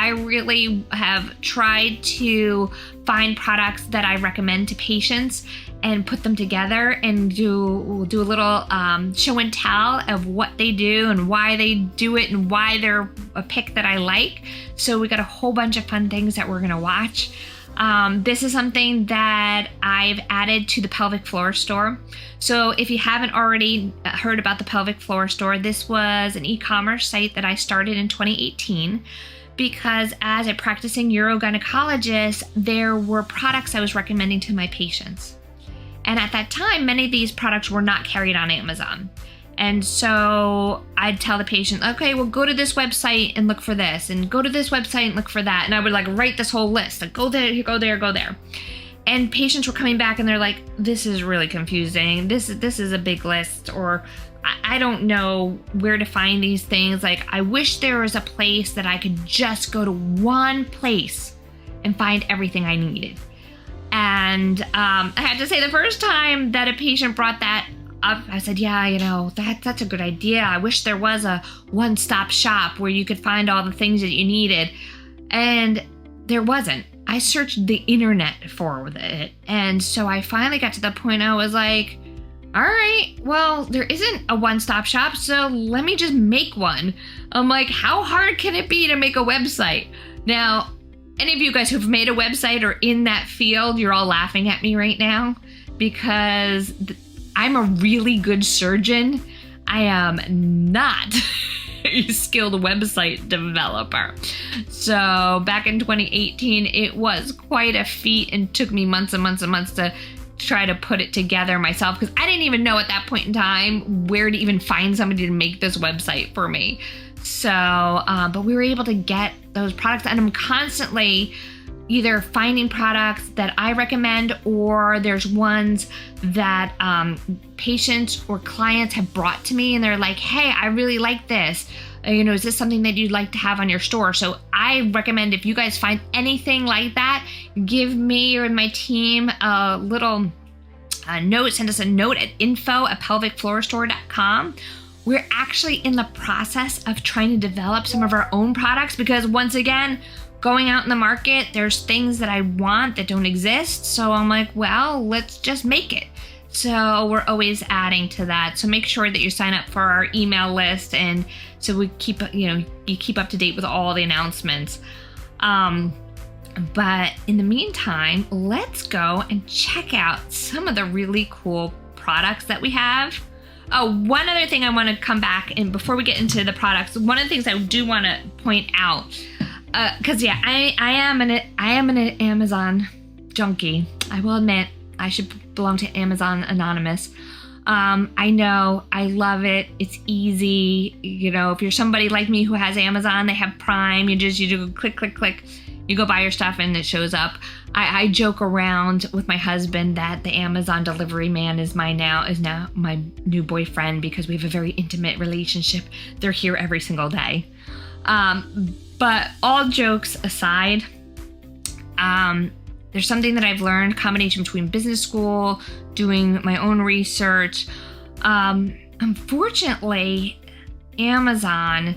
I really have tried to find products that I recommend to patients and put them together and do a little show and tell of what they do and why they do it and why they're a pick that I like. So we got a whole bunch of fun things that we're gonna watch. This is something that I've added to the Pelvic Floor Store. So if you haven't already heard about the Pelvic Floor Store, this was an e-commerce site that I started in 2018 because as a practicing urogynecologist, there were products I was recommending to my patients. And at that time, many of these products were not carried on Amazon. And so I'd tell the patient, okay, well, go to this website and look for this, and go to this website and look for that. And I would like write this whole list, like go there, go there, go there. And patients were coming back and they're like, this is really confusing. This is a big list, or I don't know where to find these things. Like, I wish there was a place that I could just go to one place and find everything I needed. And I had to say, the first time that a patient brought that up, I said, yeah, that's a good idea. I wish there was a one-stop shop where you could find all the things that you needed. And there wasn't. I searched the internet for it. And so I finally got to the point I was like, all right, well, there isn't a one-stop shop, so let me just make one. I'm like, how hard can it be to make a website? Now, any of you guys who've made a website or in that field, you're all laughing at me right now because I'm a really good surgeon. I am not a skilled website developer. So back in 2018, it was quite a feat and took me months and months and months to try to put it together myself because I didn't even know at that point in time where to even find somebody to make this website for me. So, but we were able to get those products, and I'm constantly either finding products that I recommend, or there's ones that patients or clients have brought to me and they're like, hey, I really like this. Is this something that you'd like to have on your store? So I recommend, if you guys find anything like that, give me or my team a little note, send us a note at info@pelvicfloorstore.com. We're actually in the process of trying to develop some of our own products because, once again, going out in the market, there's things that I want that don't exist. So I'm like, well, let's just make it. So we're always adding to that. So make sure that you sign up for our email list, and so we keep, you keep up to date with all the announcements. But in the meantime, let's go and check out some of the really cool products that we have. Oh, one other thing I want to come back, and before we get into the products, one of the things I do want to point out, because I am an Amazon junkie. I will admit I should belong to Amazon Anonymous. I know, I love it. It's easy. If you're somebody like me who has Amazon, they have Prime. You do click, click, click. You go buy your stuff and it shows up. I joke around with my husband that the Amazon delivery man is now my new boyfriend because we have a very intimate relationship. They're here every single day. But all jokes aside, there's something that I've learned, combination between business school, doing my own research. Unfortunately, Amazon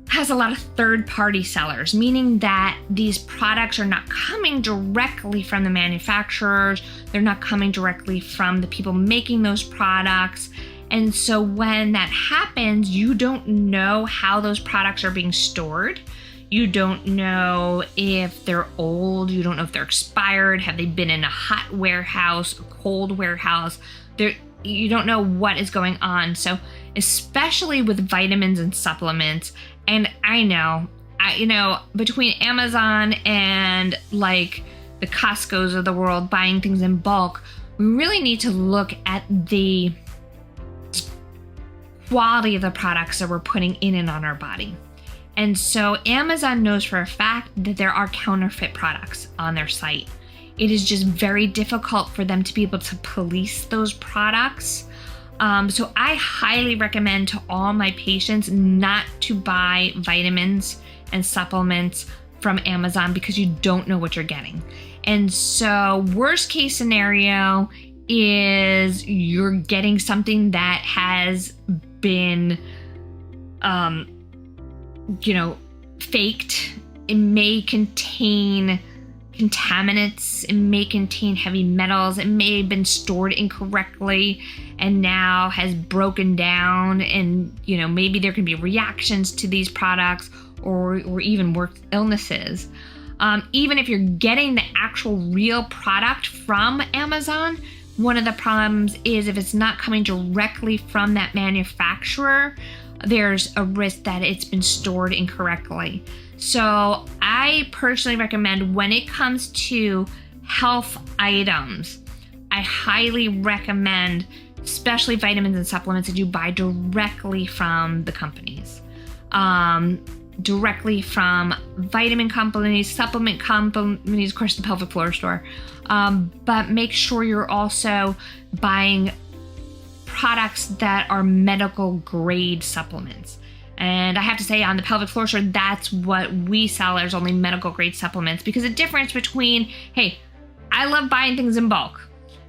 has a lot of third-party sellers, meaning that these products are not coming directly from the manufacturers. They're not coming directly from the people making those products. And so when that happens, you don't know how those products are being stored. You don't know if they're old. You don't know if they're expired. Have they been in a hot warehouse, a cold warehouse? You don't know what is going on. So especially with vitamins and supplements, and I know, between Amazon and like the Costco's of the world buying things in bulk, we really need to look at the quality of the products that we're putting in and on our body. And so Amazon knows for a fact that there are counterfeit products on their site. It is just very difficult for them to be able to police those products. So I highly recommend to all my patients not to buy vitamins and supplements from Amazon because you don't know what you're getting. And so worst case scenario is you're getting something that has been, faked it may contain contaminants, it may contain heavy metals, it may have been stored incorrectly and now has broken down, and maybe there can be reactions to these products or even worse, illnesses. Even if you're getting the actual real product from Amazon, one of the problems is if it's not coming directly from that manufacturer, there's a risk that it's been stored incorrectly. So I personally recommend, when it comes to health items, I highly recommend, especially vitamins and supplements, that you buy directly from the companies. Directly from vitamin companies, supplement companies, of course, the pelvic floor store. But make sure you're also buying products that are medical grade supplements. And I have to say, on the pelvic floor store, that's what we sell. There's only medical grade supplements, because the difference between, hey, I love buying things in bulk.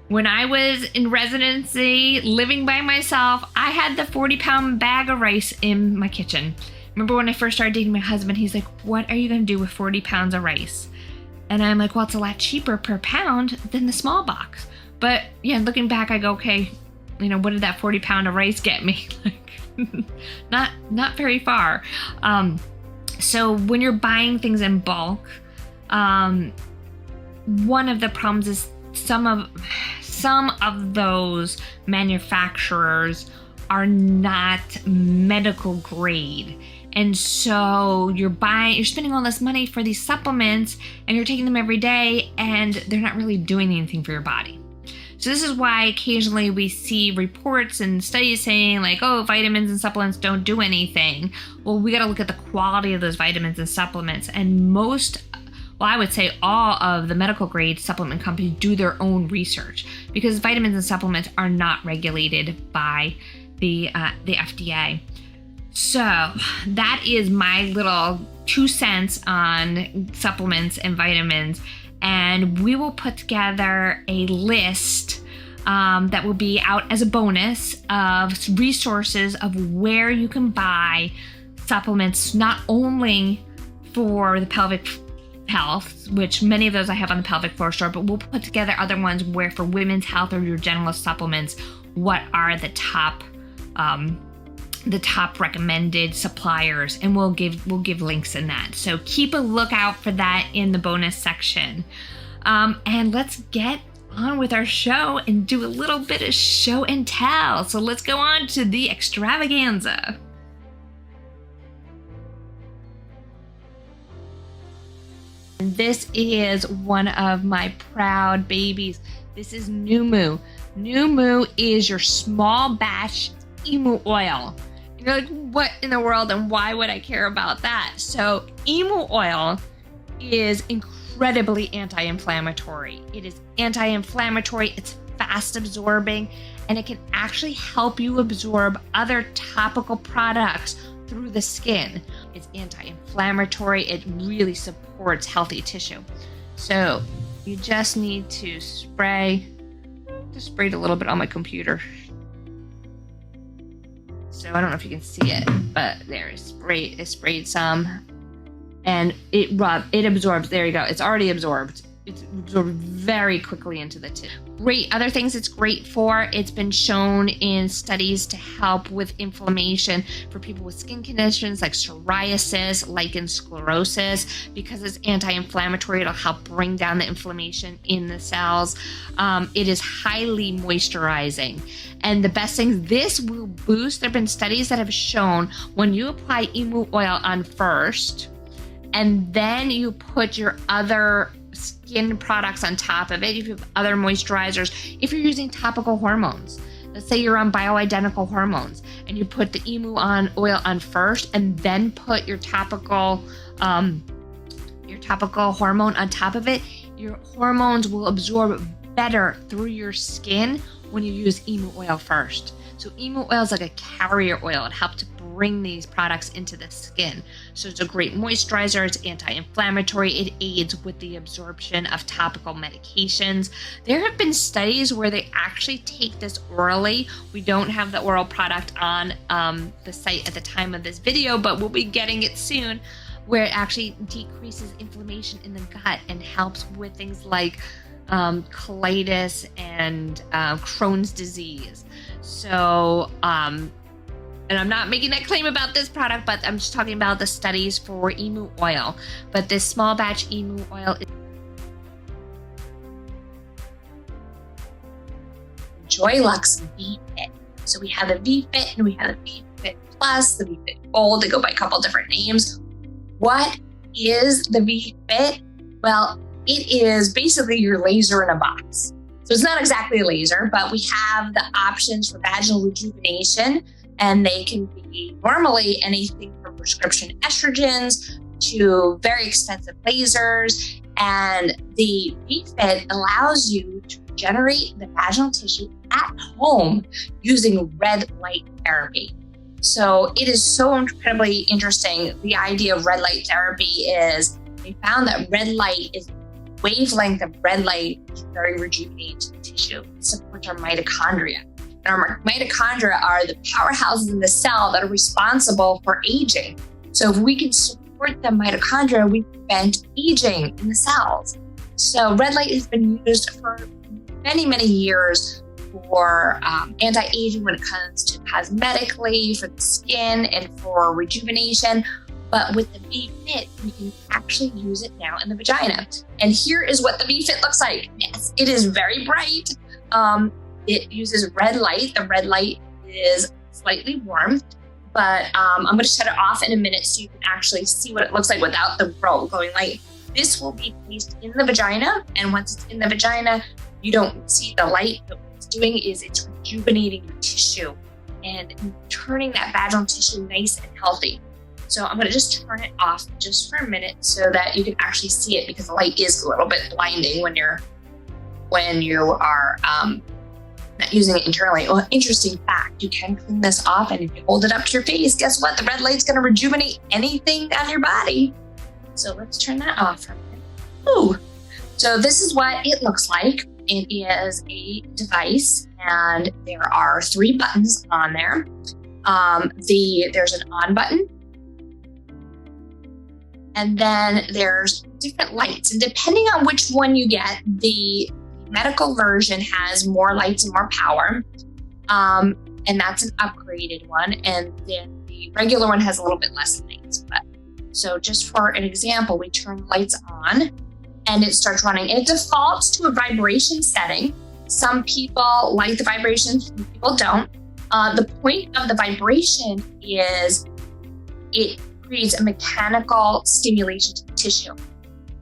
When I was in residency, living by myself, I had the 40-pound bag of rice in my kitchen. Remember when I first started dating my husband, he's like, what are you going to do with 40 pounds of rice? And I'm like, well, it's a lot cheaper per pound than the small box. But yeah, looking back, I go, okay, what did that 40 pound of rice get me? Not very far. So when you're buying things in bulk, one of the problems is some of those manufacturers are not medical grade. And so you're spending all this money for these supplements, and you're taking them every day, and they're not really doing anything for your body. So this is why occasionally we see reports and studies saying like, oh, vitamins and supplements don't do anything. Well, we got to look at the quality of those vitamins and supplements. And I would say all of the medical grade supplement companies do their own research, because vitamins and supplements are not regulated by the FDA. So that is my little 2 cents on supplements and vitamins. And we will put together a list that will be out as a bonus of resources of where you can buy supplements, not only for the pelvic health, which many of those I have on the pelvic floor store, but we'll put together other ones where for women's health or your general supplements, what are the top recommended suppliers, and we'll give links in that. So keep a lookout for that in the bonus section. And let's get on with our show and do a little bit of show and tell. So let's go on to the extravaganza. This is one of my proud babies. This is Numu. Numu is your small batch emu oil. You're like, what in the world, and why would I care about that? So emu oil is incredibly anti-inflammatory. It is anti-inflammatory, it's fast absorbing, and it can actually help you absorb other topical products through the skin. It's anti-inflammatory, it really supports healthy tissue. So you just need to spray. Just sprayed a little bit on my computer. So I don't know if you can see it, but there, it sprayed some, and it absorbs. There you go. It's already absorbed. It's absorbed very quickly into the tissue. Great. Other things it's great for, it's been shown in studies to help with inflammation for people with skin conditions like psoriasis, lichen sclerosis. Because it's anti-inflammatory, it'll help bring down the inflammation in the cells. It is highly moisturizing. And the best thing, this will boost. There have been studies that have shown when you apply emu oil on first, and then you put your other skin products on top of it, if you have other moisturizers, if you're using topical hormones, let's say you're on bioidentical hormones, and you put the emu oil on first, and then put your topical hormone on top of it, your hormones will absorb better through your skin when you use emu oil first. So emu oil is like a carrier oil. It helps to bring these products into the skin. So it's a great moisturizer. It's anti-inflammatory. It aids with the absorption of topical medications. There have been studies where they actually take this orally. We don't have the oral product on the site at the time of this video, but we'll be getting it soon. where it actually decreases inflammation in the gut and helps with things like colitis and Crohn's disease. So, and I'm not making that claim about this product, but I'm just talking about the studies for emu oil. But this small batch emu oil is Joylux V-Fit. So we have the V-Fit and we have the V-Fit Plus, the V-Fit Gold. They go by a couple different names. What is the V-Fit? Well, it is basically your laser in a box. So it's not exactly a laser, but we have the options for vaginal rejuvenation, and they can be normally anything from prescription estrogens to very expensive lasers. And the V-Fit allows you to regenerate the vaginal tissue at home using red light therapy. So it is so incredibly interesting. The idea of red light therapy is they found that red light is wavelength of red light is very rejuvenating to the tissue. It supports our mitochondria. And our mitochondria are the powerhouses in the cell that are responsible for aging. So if we can support the mitochondria, we prevent aging in the cells. So red light has been used for many, many years for anti-aging when it comes to cosmetically, for the skin, and for rejuvenation. But with the V-Fit, we can actually use it now in the vagina. And here is what the V-Fit looks like. Yes, it is very bright. It uses red light. The red light is slightly warm, but I'm going to shut it off in a minute so you can actually see what it looks like without the glowing light. This will be placed in the vagina, and once it's in the vagina, you don't see the light, but what it's doing is it's rejuvenating your tissue and turning that vaginal tissue nice and healthy. So I'm going to just turn it off just for a minute so that you can actually see it, because the light is a little bit blinding when you are not using it internally. Well, interesting fact, you can clean this off, and if you hold it up to your face, guess what? The red light's going to rejuvenate anything on your body. So let's turn that off for a minute. Ooh. So this is what it looks like. It is a device, and there are 3 buttons on there. There's an on button, and then there's different lights. And depending on which one you get, the medical version has more lights and more power. And that's an upgraded one. And then the regular one has a little bit less lights. So just for an example, we turn lights on and it starts running. It defaults to a vibration setting. Some people like the vibrations, some people don't. The point of the vibration is it creates a mechanical stimulation to the tissue.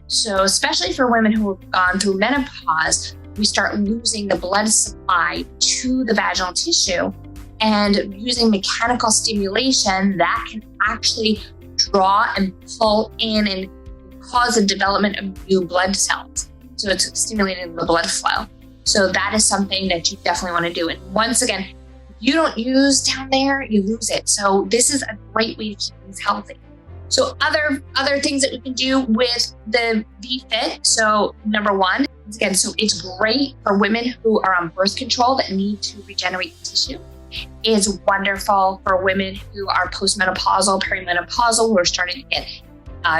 So especially for women who have gone through menopause, we start losing the blood supply to the vaginal tissue, and using mechanical stimulation, that can actually draw and pull in and cause the development of new blood cells. So it's stimulating the blood flow. So that is something that you definitely want to do. And once again, if you don't use down there, you lose it. So this is a great way to keep things healthy. So other things that we can do with the V-Fit. So number one, again, so it's great for women who are on birth control that need to regenerate the tissue. It's wonderful for women who are postmenopausal, perimenopausal, who are starting to get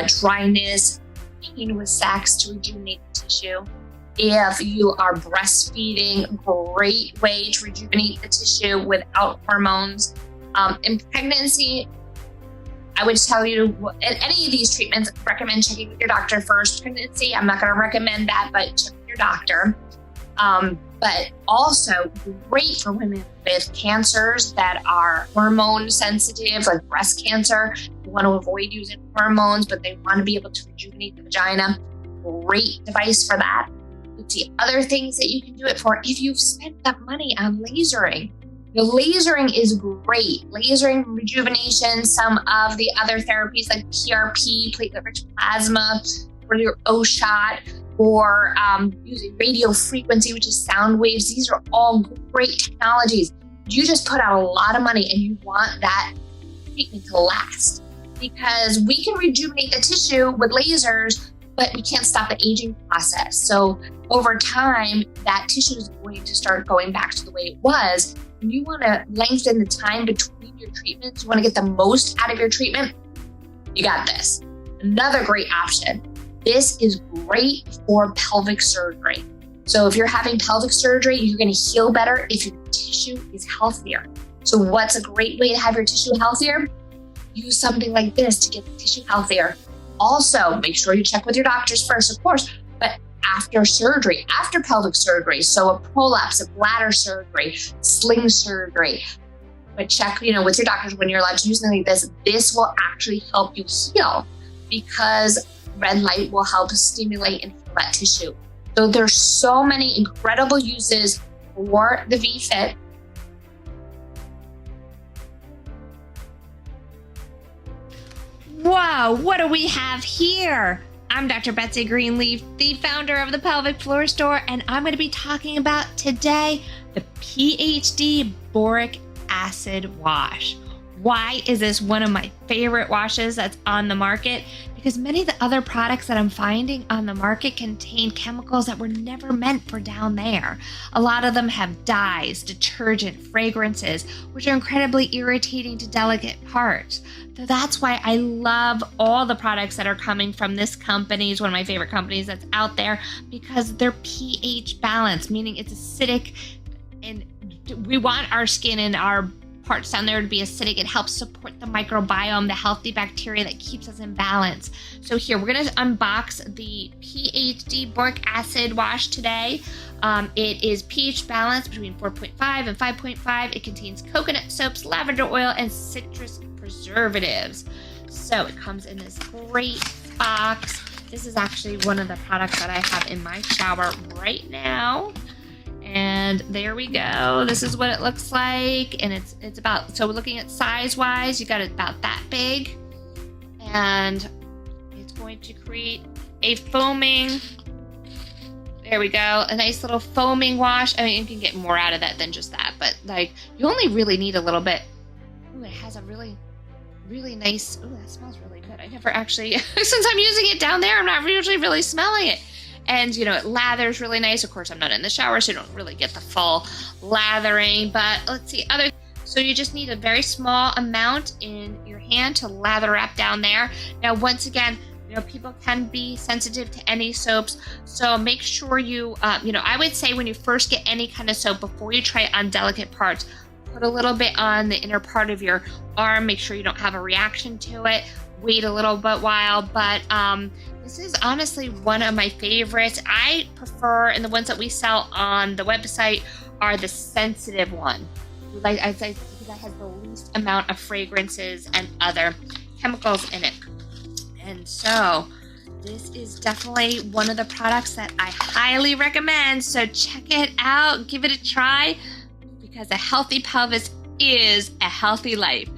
dryness, pain with sex, to rejuvenate the tissue. If you are breastfeeding, great way to rejuvenate the tissue without hormones. In pregnancy, I would tell you, any of these treatments, recommend checking with your doctor first. Pregnancy, I'm not going to recommend that, but check with your doctor. But also great for women with cancers that are hormone sensitive, like breast cancer. They want to avoid using hormones, but they want to be able to rejuvenate the vagina. Great device for that. Let's see, other things that you can do it for. If you've spent that money on lasering, the lasering is great. Lasering, rejuvenation, some of the other therapies like PRP, platelet-rich plasma, or your O-shot, or using radio frequency, which is sound waves. These are all great technologies. You just put out a lot of money and you want that treatment to last, because we can rejuvenate the tissue with lasers, but we can't stop the aging process. So over time, that tissue is going to start going back to the way it was. And you want to lengthen the time between your treatments. You want to get the most out of your treatment. You got this. Another great option. This is great for pelvic surgery. So if you're having pelvic surgery, you're going to heal better if your tissue is healthier. So what's a great way to have your tissue healthier? Use something like this to get the tissue healthier. Also, make sure you check with your doctors first, of course, but after surgery, after pelvic surgery, so a prolapse, a bladder surgery, sling surgery, but check, with your doctors when you're allowed to use something like this. This will actually help you heal because red light will help stimulate and heal that tissue. So there's so many incredible uses for the VFit. Wow, what do we have here? I'm Dr. Betsy Greenleaf, the founder of the Pelvic Floor Store, and I'm going to be talking about today the PhD Boric Acid Wash. Why is this one of my favorite washes that's on the market? Because many of the other products that I'm finding on the market contain chemicals that were never meant for down there. A lot of them have dyes, detergent, fragrances, which are incredibly irritating to delicate parts. So that's why I love all the products that are coming from this company. It's one of my favorite companies that's out there because they're pH balanced, meaning it's acidic, and we want our skin and our parts down there to be acidic. It helps support the microbiome, the healthy bacteria that keeps us in balance. So here, we're going to unbox the PhD Boric Acid Wash today. It is pH balanced between 4.5 and 5.5. It contains coconut soaps, lavender oil, and citrus preservatives. So it comes in this great box. This is actually one of the products that I have in my shower right now. And there we go. This is what it looks like. And it's about, so we're looking at size wise, you got it about that big. And it's going to create a foaming, there we go, a nice little foaming wash. I mean, you can get more out of that than just that, but like you only really need a little bit. Ooh, it has a really nice, ooh, that smells really good. I never actually, since I'm using it down there, I'm not usually really smelling it. And, it lathers really nice. Of course, I'm not in the shower, so you don't really get the full lathering. But let's see, so you just need a very small amount in your hand to lather up down there. Now, once again, people can be sensitive to any soaps. So make sure you, I would say when you first get any kind of soap, before you try it on delicate parts, put a little bit on the inner part of your arm. Make sure you don't have a reaction to it. Wait a little bit while, but this is honestly one of my favorites. I prefer, and the ones that we sell on the website are the sensitive one. Like I say, because that has the least amount of fragrances and other chemicals in it. And so this is definitely one of the products that I highly recommend. So check it out, give it a try, because a healthy pelvis is a healthy life.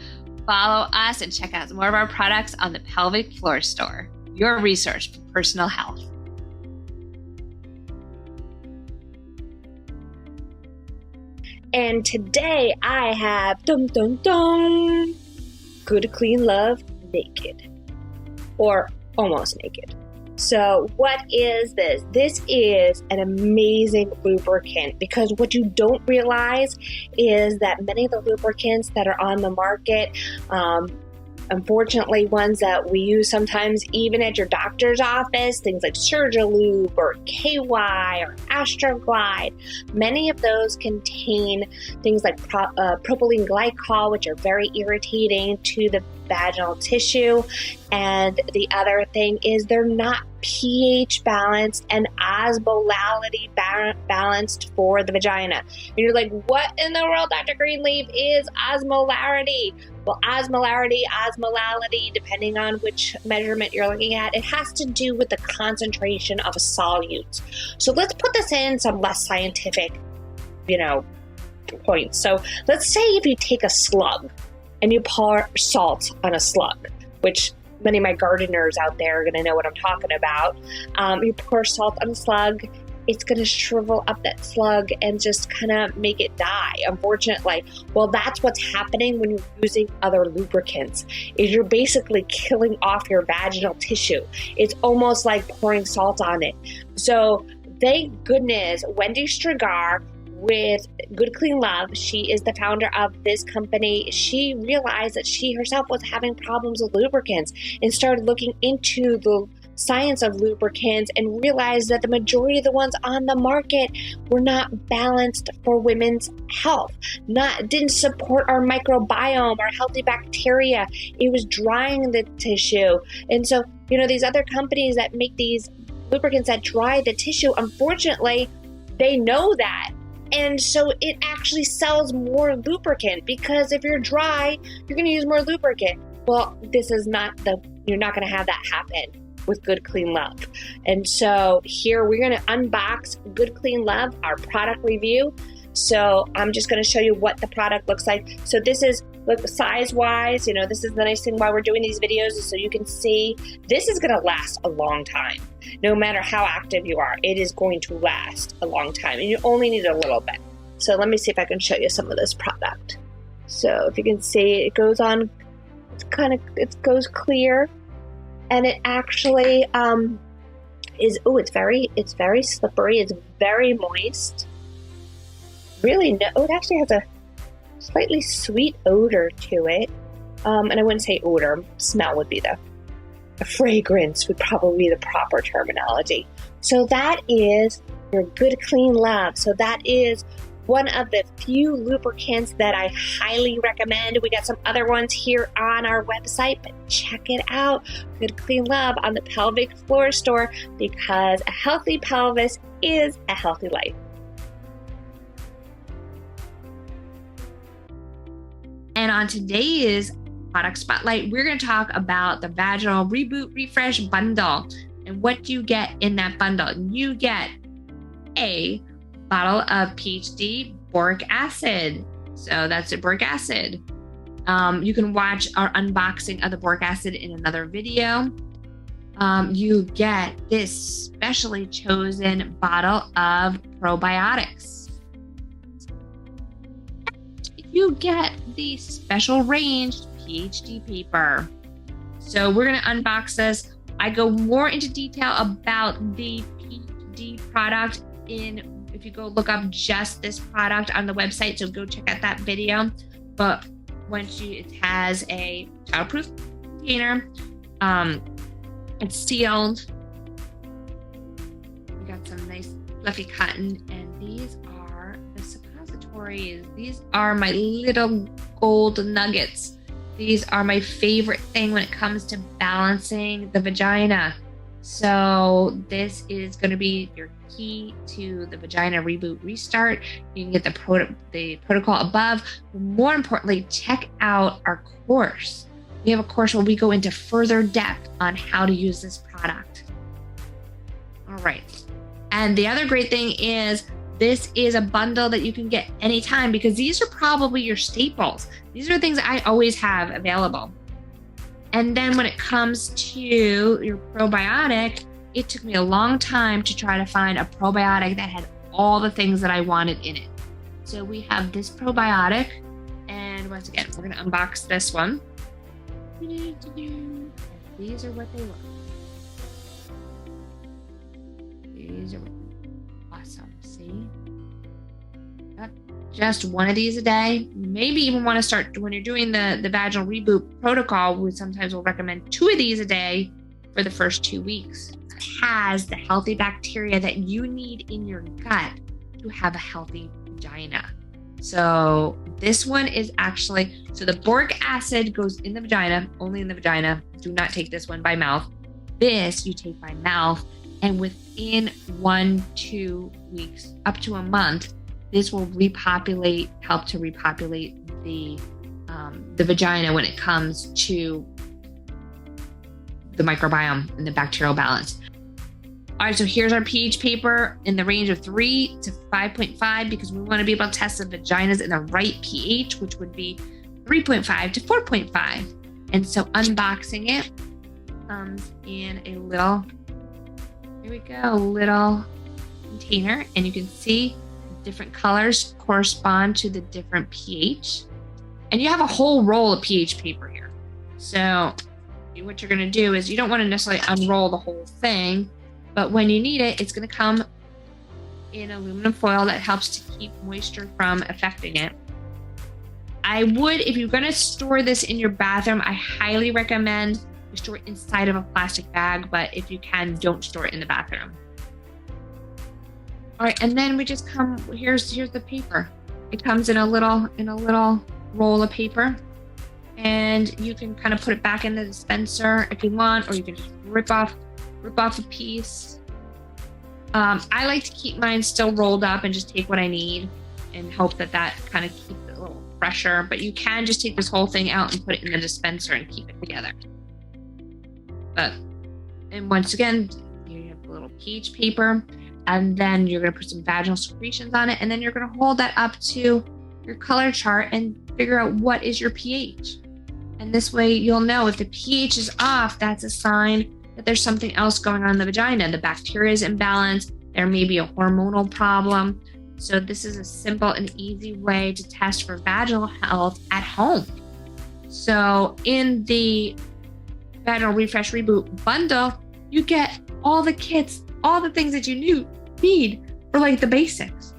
Follow us and check out more of our products on the Pelvic Floor Store, your resource for personal health. And today I have Good Clean Love Naked, or almost naked. So what is this? This is an amazing lubricant, because what you don't realize is that many of the lubricants that are on the market, unfortunately ones that we use sometimes even at your doctor's office, things like Surgilube or KY or Astroglide, many of those contain things like propylene glycol, which are very irritating to the vaginal tissue. And the other thing is they're not pH balanced and osmolality balanced for the vagina. And you're like, what in the world, Dr. Greenleaf, is osmolarity? Well, osmolarity, depending on which measurement you're looking at, it has to do with the concentration of solutes. So let's put this in some less scientific, points. So let's say if you take a slug and you pour salt on a slug, which many of my gardeners out there are going to know what I'm talking about. You pour salt on a slug, it's going to shrivel up that slug and just kind of make it die, unfortunately. Well, that's what's happening when you're using other lubricants, is you're basically killing off your vaginal tissue. It's almost like pouring salt on it. So thank goodness Wendy Strigar with Good Clean Love. She is the founder of this company. She realized that she herself was having problems with lubricants and started looking into the science of lubricants and realized that the majority of the ones on the market were not balanced for women's health, didn't support our microbiome, our healthy bacteria. It was drying the tissue. And so, these other companies that make these lubricants that dry the tissue, unfortunately, they know that. And so it actually sells more lubricant, because if you're dry, you're going to use more lubricant. Well, you're not going to have that happen with Good Clean Love. And so here we're going to unbox Good Clean Love, our product review. So I'm just going to show you what the product looks like. So this is, look, size-wise, this is the nice thing why we're doing these videos, is so you can see this is going to last a long time. No matter how active you are, it is going to last a long time, and you only need a little bit. So let me see if I can show you some of this product. So if you can see, it goes on, it goes clear, and it actually it's very slippery, it's very moist. It actually has a slightly sweet odor to it. And I wouldn't say odor, smell would be the fragrance would probably be the proper terminology. So that is your Good Clean Love. So that is one of the few lubricants that I highly recommend. We got some other ones here on our website, but check it out. Good Clean Love on the Pelvic Floor Store, because a healthy pelvis is a healthy life. And on today's product spotlight, we're going to talk about the Vaginal Reboot Refresh Bundle and what you get in that bundle. You get a bottle of PhD boric acid. So that's the boric acid. You can watch our unboxing of the boric acid in another video. You get this specially chosen bottle of probiotics. You get the special ranged PhD paper. So we're going to unbox this. I go more into detail about the PhD product if you go look up just this product on the website. So go check out that video. But it has a childproof container. It's sealed. We got some nice fluffy cotton, and these are the suppositories. These are my little gold nuggets. These are my favorite thing when it comes to balancing the vagina. So this is going to be your key to the vagina reboot restart. You can get the protocol above. But more importantly, check out our course. We have a course where we go into further depth on how to use this product. All right. And the other great thing is this is a bundle that you can get anytime, because these are probably your staples. These are things I always have available. And then when it comes to your probiotic, it took me a long time to try to find a probiotic that had all the things that I wanted in it. So we have this probiotic, and once again, we're going to unbox this one. These are what they look. These are awesome. See? Just one of these a day. Maybe even want to start when you're doing the vaginal reboot protocol. We sometimes will recommend 2 of these a day for the first 2 weeks. It has the healthy bacteria that you need in your gut to have a healthy vagina. So this one is actually, so the boric acid goes in the vagina, only in the vagina. Do not take this one by mouth. This you take by mouth, and within 1-2 weeks, up to a month, this will help to repopulate the vagina when it comes to the microbiome and the bacterial balance. All right, so here's our pH paper in the range of 3 to 5.5, because we want to be able to test the vaginas in the right pH, which would be 3.5 to 4.5. And so unboxing it comes in a little, here we go, little container, and you can see different colors correspond to the different pH. And you have a whole roll of pH paper here. So what you're going to do is you don't want to necessarily unroll the whole thing, but when you need it, it's going to come in aluminum foil that helps to keep moisture from affecting it. I would, if you're going to store this in your bathroom, I highly recommend you store it inside of a plastic bag, but if you can, don't store it in the bathroom. All right, and then we just come, here's the paper. It comes in a little roll of paper, and you can kind of put it back in the dispenser if you want, or you can just rip off a piece. I like to keep mine still rolled up and just take what I need and hope that kind of keeps it a little fresher, but you can just take this whole thing out and put it in the dispenser and keep it together. And once again, you have a little pH paper, and then you're going to put some vaginal secretions on it, and then you're going to hold that up to your color chart and figure out what is your pH. And this way you'll know if the pH is off, that's a sign that there's something else going on in the vagina. The bacteria is imbalanced, there may be a hormonal problem. So this is a simple and easy way to test for vaginal health at home. So in the Vaginal Refresh Reboot bundle, you get all the kits, all the things that you need for like the basics.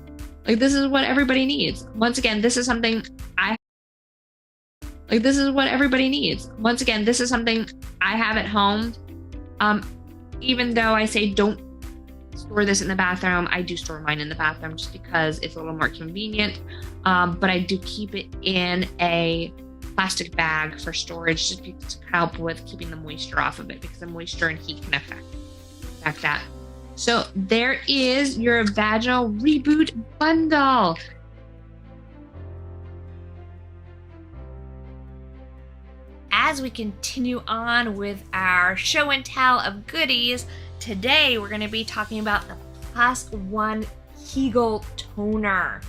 Like this is what everybody needs. Once again, this is something everybody needs. Once again, this is something I have at home. Even though I say don't store this in the bathroom, I do store mine in the bathroom just because it's a little more convenient. But I do keep it in a plastic bag for storage just to help with keeping the moisture off of it, because the moisture and heat can affect that. So there is your Vaginal Reboot bundle. As we continue on with our show and tell of goodies, today we're going to be talking about the +1 Kegel toner.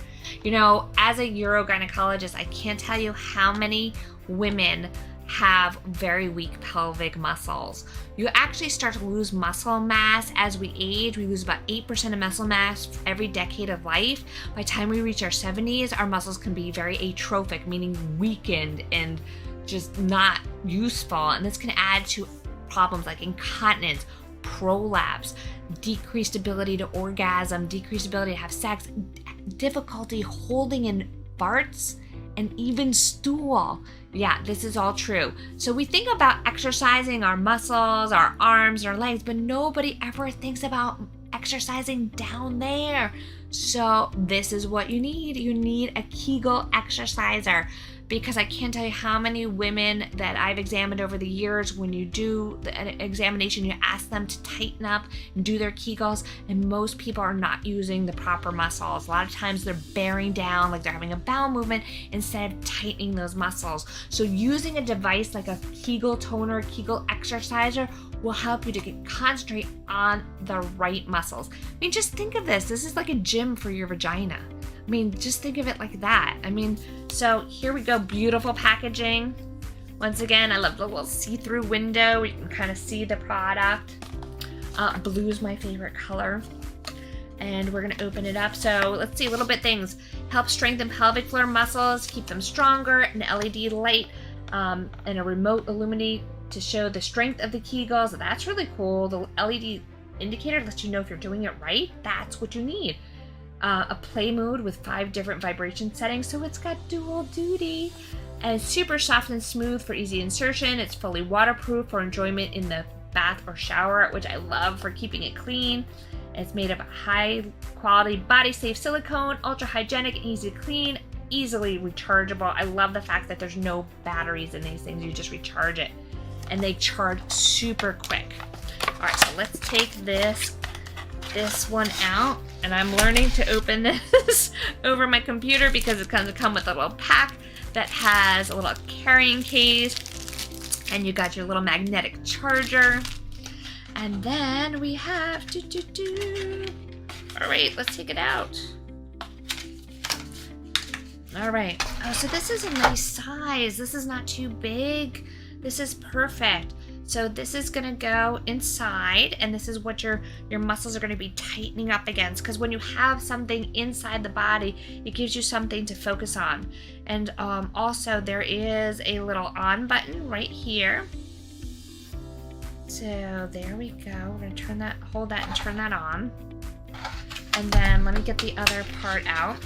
You know, as a urogynecologist, I can't tell you how many women have very weak pelvic muscles. You actually start to lose muscle mass as we age. We lose about 8% of muscle mass every decade of life. By the time we reach our 70s, our muscles can be very atrophic, meaning weakened and just not useful. And this can add to problems like incontinence, prolapse, decreased ability to orgasm, decreased ability to have sex, difficulty holding in farts, and even stool. Yeah, this is all true. So we think about exercising our muscles, our arms, our legs, but nobody ever thinks about exercising down there. So this is what you need. You need a Kegel exerciser, because I can't tell you how many women that I've examined over the years, when you do the examination, you ask them to tighten up and do their Kegels, and most people are not using the proper muscles. A lot of times they're bearing down like they're having a bowel movement instead of tightening those muscles. So using a device like a Kegel toner, Kegel exerciser will help you to concentrate on the right muscles. I mean, just think of this. This is like a gym for your vagina. I mean, just think of it like that. I mean, so here we go. Beautiful packaging. Once again, I love the little see-through window where you can kind of see the product. Blue is my favorite color. And we're going to open it up. So let's see, little bit things. Help strengthen pelvic floor muscles, keep them stronger, an LED light, and a remote illuminate to show the strength of the Kegels. That's really cool. The LED indicator lets you know if you're doing it right. That's what you need. A play mode with 5 different vibration settings, so it's got dual duty. And it's super soft and smooth for easy insertion. It's fully waterproof for enjoyment in the bath or shower, which I love for keeping it clean. It's made of high quality body safe silicone, ultra hygienic and easy to clean, easily rechargeable. I love the fact that there's no batteries in these things. You just recharge it, and they charge super quick. All right, so let's take this one out, and I'm learning to open this over my computer because it comes with a little pack that has a little carrying case, and you got your little magnetic charger, and then we have all right, let's take it out. All right, oh, so this is a nice size. This is not too big. This is perfect. So this is gonna go inside, and this is what your muscles are gonna be tightening up against, because when you have something inside the body, it gives you something to focus on. And also there is a little on button right here. So there we go. We're gonna hold that and turn that on. And then let me get the other part out.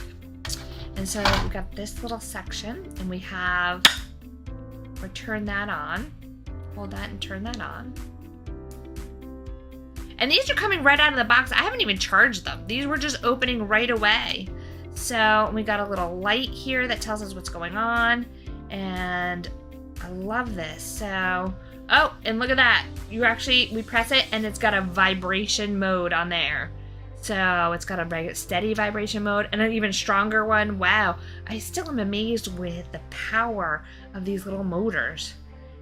And so we've got this little section, and we turn that on. Hold that and turn that on. And these are coming right out of the box. I haven't even charged them. These were just opening right away. So we got a little light here that tells us what's going on. And I love this. So, oh, and look at that. We press it and it's got a vibration mode on there. So it's got a steady vibration mode and an even stronger one. Wow. I still am amazed with the power of these little motors.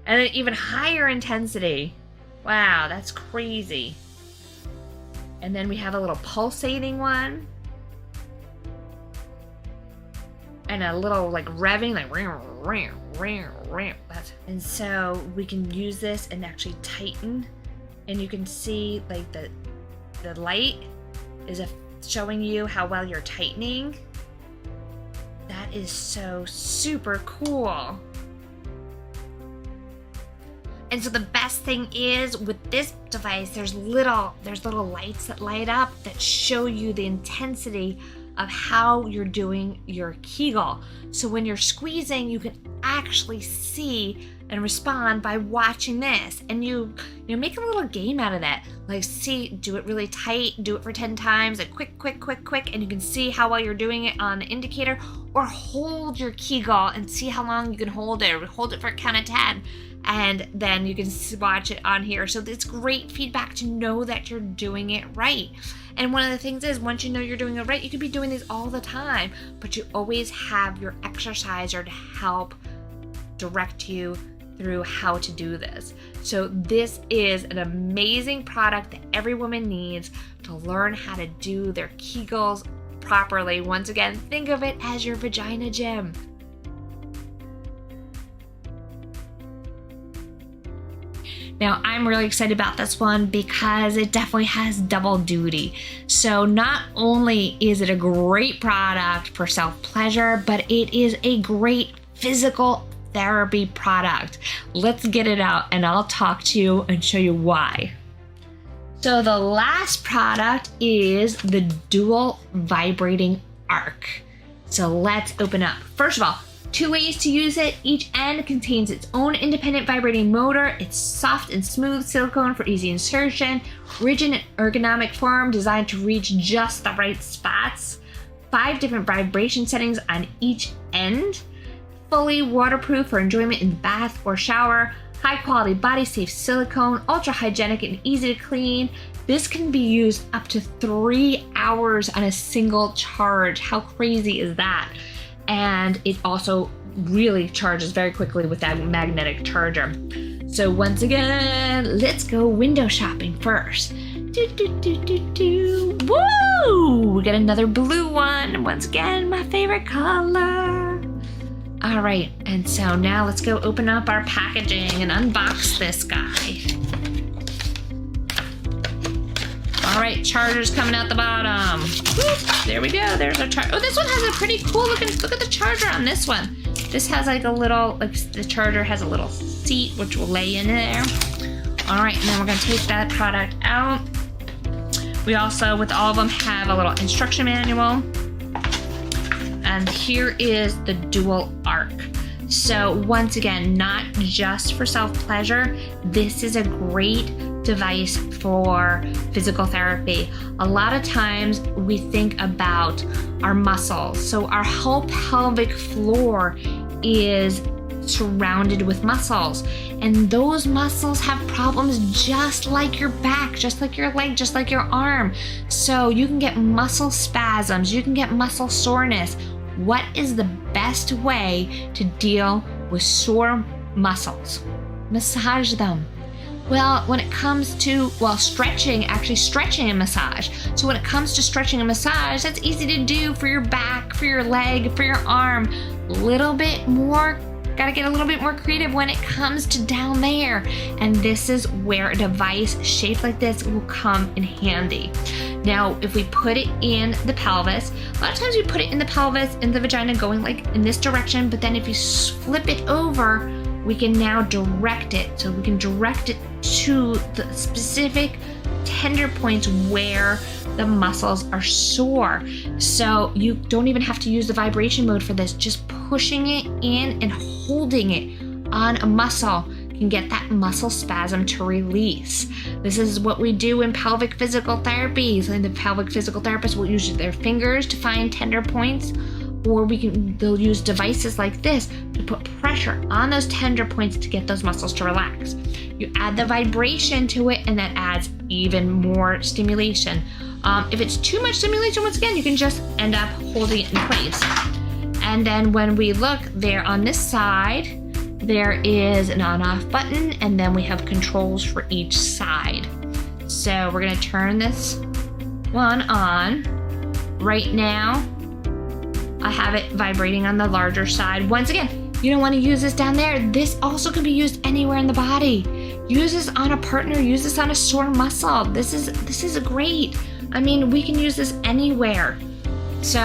And an even higher intensity. Wow, that's crazy. And then we have a little pulsating one. And a little like revving, like and so we can use this and actually tighten. And you can see like the light is showing you how well you're tightening. That is so super cool. And so the best thing is with this device, there's little lights that light up that show you the intensity of how you're doing your Kegel. So when you're squeezing, you can actually see and respond by watching this. And you make a little game out of that. Like, see, do it really tight, do it for 10 times, like quick, and you can see how well you're doing it on the indicator. Or hold your Kegel and see how long you can hold it. Hold it for a count of 10. And then you can watch it on here. So it's great feedback to know that you're doing it right. And one of the things is, once you know you're doing it right, you could be doing these all the time, but you always have your exerciser to help direct you through how to do this. So this is an amazing product that every woman needs to learn how to do their Kegels properly. Once again, think of it as your vagina gym. Now, I'm really excited about this one because it definitely has double duty. So not only is it a great product for self-pleasure, but it is a great physical therapy product. Let's get it out and I'll talk to you and show you why. So the last product is the dual vibrating arc. So let's open up. First of all, 2 ways to use it. Each end contains its own independent vibrating motor. It's soft and smooth silicone for easy insertion, rigid and ergonomic form designed to reach just the right spots, 5 different vibration settings on each end, fully waterproof for enjoyment in the bath or shower, high quality body safe silicone, ultra hygienic and easy to clean. This can be used up to 3 hours on a single charge. How crazy is that? And it also really charges very quickly with that magnetic charger. So once again, let's go window shopping first. Woo! We got another blue one. Once again, my favorite color. All right, and so now let's go open up our packaging and unbox this guy. All right, charger's coming out the bottom. Whoop, there we go, there's our charger. Oh, this one has a pretty cool looking, look at the charger on this one. This has like a little, like the charger has a little seat which will lay in there. All right, and then we're gonna take that product out. We also, with all of them, have a little instruction manual. And here is the dual arc. So once again, not just for self-pleasure, this is a great device for physical therapy. A lot of times we think about our muscles. So our whole pelvic floor is surrounded with muscles, and those muscles have problems just like your back, just like your leg, just like your arm. So you can get muscle spasms, you can get muscle soreness. What is the best way to deal with sore muscles? Massage them. Well, when it comes to, stretching and massage. So when it comes to stretching and massage, that's easy to do for your back, for your leg, for your arm. Gotta get a little bit more creative when it comes to down there. And this is where a device shaped like this will come in handy. Now, if we put it in the pelvis, a lot of times we put it in the pelvis, in the vagina, going like in this direction, but then if you flip it over, we can now direct it. So we can direct it to the specific tender points where the muscles are sore. So you don't even have to use the vibration mode for this. Just pushing it in and holding it on a muscle can get that muscle spasm to release. This is what we do in pelvic physical therapies. And the pelvic physical therapists will use their fingers to find tender points, or they'll use devices like this to put pressure on those tender points to get those muscles to relax. You add the vibration to it, and that adds even more stimulation. If it's too much stimulation, once again, you can just end up holding it in place. And then when we look there on this side, there is an on-off button, and then we have controls for each side. So we're gonna turn this one on. Right now, I have it vibrating on the larger side. Once again, you don't want to use this down there. This also can be used anywhere in the body. Use this on a partner, use this on a sore muscle. This is great. I mean, we can use this anywhere. So,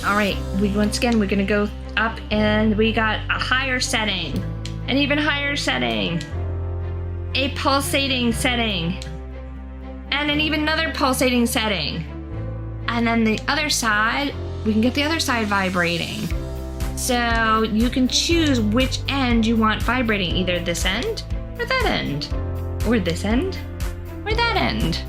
all right, once again, we're gonna go up, and we got a higher setting, an even higher setting, a pulsating setting, and an even another pulsating setting. And then the other side, we can get the other side vibrating. So you can choose which end you want vibrating, either this end or that end, or this end or that end.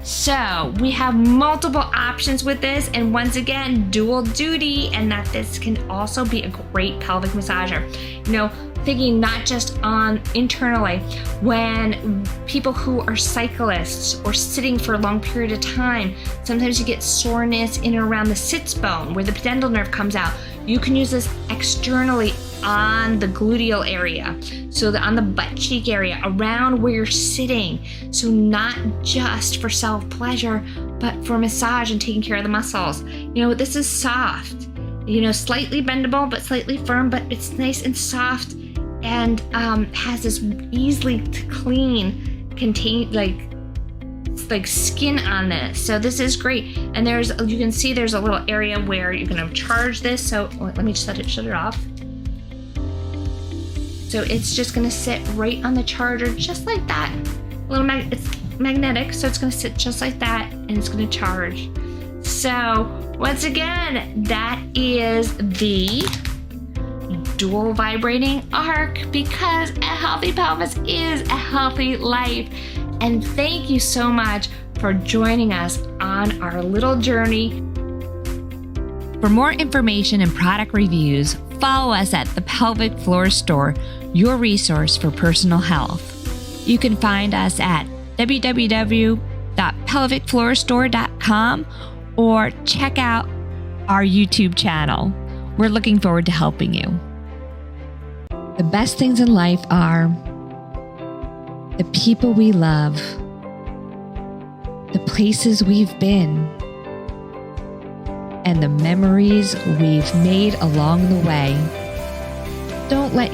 So we have multiple options with this, and once again, dual duty, and that this can also be a great pelvic massager. You know, thinking not just on internally, when people who are cyclists or sitting for a long period of time, sometimes you get soreness in and around the sits bone where the pudendal nerve comes out. You can use this externally on the gluteal area, so on the butt cheek area, around where you're sitting. So not just for self-pleasure, but for massage and taking care of the muscles. You know, this is soft, you know, slightly bendable, but slightly firm, but it's nice and soft, and has this easily to clean, like skin on this. So this is great. And you can see there's a little area where you're gonna charge this. So let me shut it off. So it's just gonna sit right on the charger, just like that. It's magnetic, so it's gonna sit just like that, and it's gonna charge. So once again, that is the dual vibrating arc, because a healthy pelvis is a healthy life. And thank you so much for joining us on our little journey. For more information and product reviews, follow us at the Pelvic Floor Store, your resource for personal health. You can find us at www.pelvicfloorstore.com or check out our YouTube channel. We're looking forward to helping you. The best things in life are the people we love, the places we've been, and the memories we've made along the way. Don't let